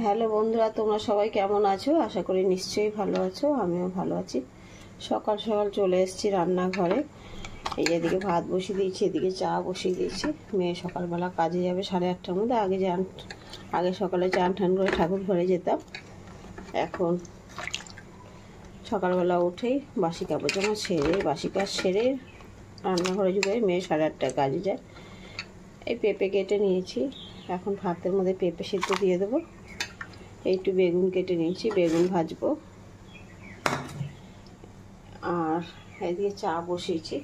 Hello বন্ধুরা, তোমরা সবাই কেমন আছো? আশা করি নিশ্চয়ই ভালো আছো। আমিও ভালো আছি। সকাল সকাল চলে এসেছি রান্নাঘরে। এই যে এদিকে ভাত বসিয়ে দিয়েছি, এদিকে চা বসিয়ে দিয়েছি। মেয়ে সকালবেলা কাজে যাবে 8:30টার মধ্যে। আগে সকালে চান ঠান করে ঠাকুর ঘরে যেতাম। এখন সকালবেলা উঠেই বাসি কাপড় জামা ছেড়ে, বাসি কাজ সেরে রান্নাঘরে ঢুকে মেয়ে 8:30টায় কাজে যায়। এই পেঁপে কেটে নিয়েছি, এখন ভাতের মধ্যে পেঁপে সিদ্ধ দিয়ে দেবো। একটু বেগুন কেটে নিয়েছি, বেগুন ভাজবো। আর এদিকে চা বসিয়েছি।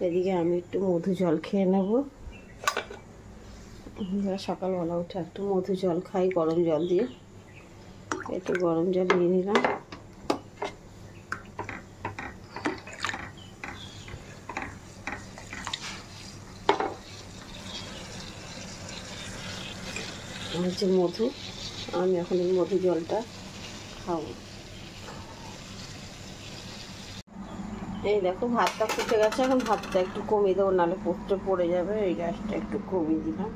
এদিকে আমি একটু মধু জল খেয়ে নেব। সকালবেলা উঠে একটু মধু জল খাই গরম জল দিয়ে। একটু গরম জল নিয়ে নিলাম। হচ্ছে মধু, আমি এখন এই মধু জলটা খাবো। এই দেখো ভাতটা ফুটে গেছে, এখন ভাতটা একটু কমিয়ে দেবো, নাহলে পড়ে যাবে। এই গ্যাসটা একটু কমিয়ে দিলাম।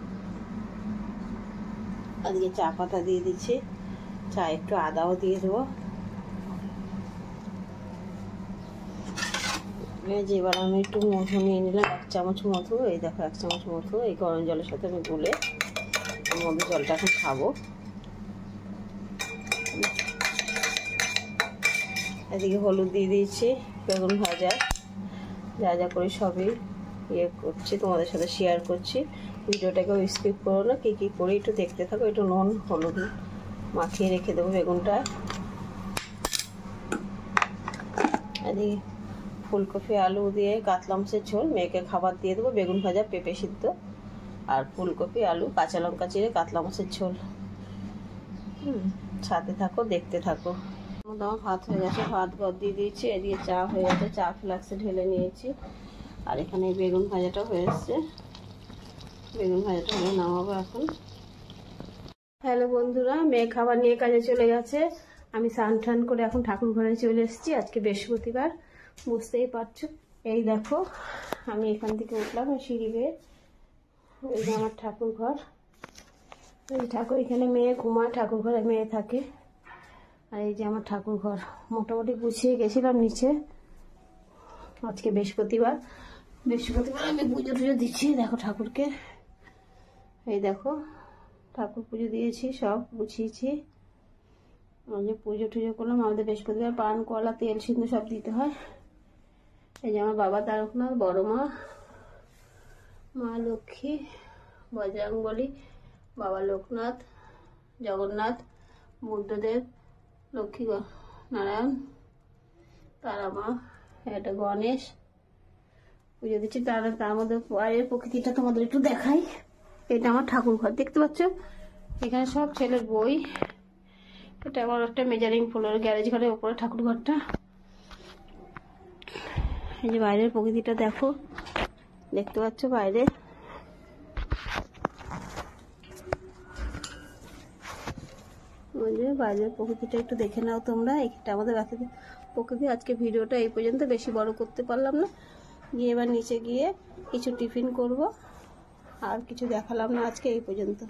আজকে চা পাতা দিয়ে দিচ্ছি, চা একটু আদাও দিয়ে দেবো। এবার আমি একটু মধু নিয়ে নিলাম, 1 চামচ মধু। এই দেখো 1 চামচ মধু এই গরম জলের সাথে আমি গুলে মধু জলটা এখন খাবো। এদিকে হলুদ দিয়ে দিয়েছি, বেগুন ভাজা যা যা করে সবই করছি, তোমাদের সাথে শেয়ার করছি। ভিডিওটাকেও স্কিপ করো না, কী কী করি একটু দেখতে থাকো। একটু নুন হলুদ মাখিয়ে রেখে দেবো বেগুনটা। এদিকে ফুলকপি আলু দিয়ে কাতলা মাছের ঝোল, মেয়েকে খাবার দিয়ে দেবো। বেগুন ভাজা, পেঁপে সিদ্ধ আর ফুলকপি আলু, কাঁচা লঙ্কা চিড়ে কাতলা মাছের ঝোল। সাথে থাকো, দেখতে থাকো। আমার ভাত হয়ে গেছে, ভাত দিয়ে দিয়েছি। এদিকে চা হয়ে গেছে, চা ফ্লাক্সে ঢেলে নিয়েছি। আর এখানে বেগুন ভাজাটা হয়ে এসছে, বেগুন ভাজাটা হয়ে নামাবো এখন। হ্যালো বন্ধুরা, মেয়ে খাবার নিয়ে কাজে চলে গেছে। আমি স্নান টান করে এখন ঠাকুর ঘরে চলে এসেছি। আজকে বৃহস্পতিবার, বুঝতেই পারছো। এই দেখো আমি এখান থেকে উঠলাম সিঁড়ি বেয়ে। এই যে আমার ঠাকুর ঘর। এই ঠাকুর, এখানে মেয়ে ঘুমায়, ঠাকুর ঘরে মেয়ে থাকে। আর এই যে আমার ঠাকুর ঘর মোটামুটি গুছিয়ে গেছিলাম নিচে। আজকে বৃহস্পতিবার আমি পুজো টুজো দিচ্ছি। দেখো ঠাকুরকে, এই দেখো ঠাকুর পুজো দিয়েছি, সব গুছিয়েছি। যে পুজো টুজো করলাম। আমাদের বৃহস্পতিবার পান কলা তেল সিন্দুর সব দিতে হয়। এই যে আমার বাবা তারকনাথ, বড় মা, মা লক্ষ্মী, বজরংবলী, বাবা লোকনাথ, জগন্নাথ, বুদ্ধদেব, লক্ষ্মী নারায়ণ, তারা মা, এটা গণেশ পুজো দিচ্ছি। তার মধ্যে বাইরের প্রকৃতিটা তোমাদের একটু দেখাই। এটা আমার ঠাকুর ঘর, দেখতে পাচ্ছ? এখানে সব ছেলের বই। এটা আমার একটা মেজারিং ফ্লোর, গ্যারেজ ঘরের ওপরে ঠাকুর ঘরটা। এই যে বাইরের প্রকৃতিটা দেখো, দেখতে পাচ্ছ বাইরে? ওই যে বাইরের প্রকৃতিটা একটু দেখে নাও তোমরা। এটা আমাদের বাচ্চাদের প্রকৃতি। আজকে ভিডিওটা এই পর্যন্ত, বেশি বড় করতে পারলাম না। গিয়ে এবার নিচে গিয়ে কিছু টিফিন করব। আর কিছু দেখালাম না আজকে, এই পর্যন্ত।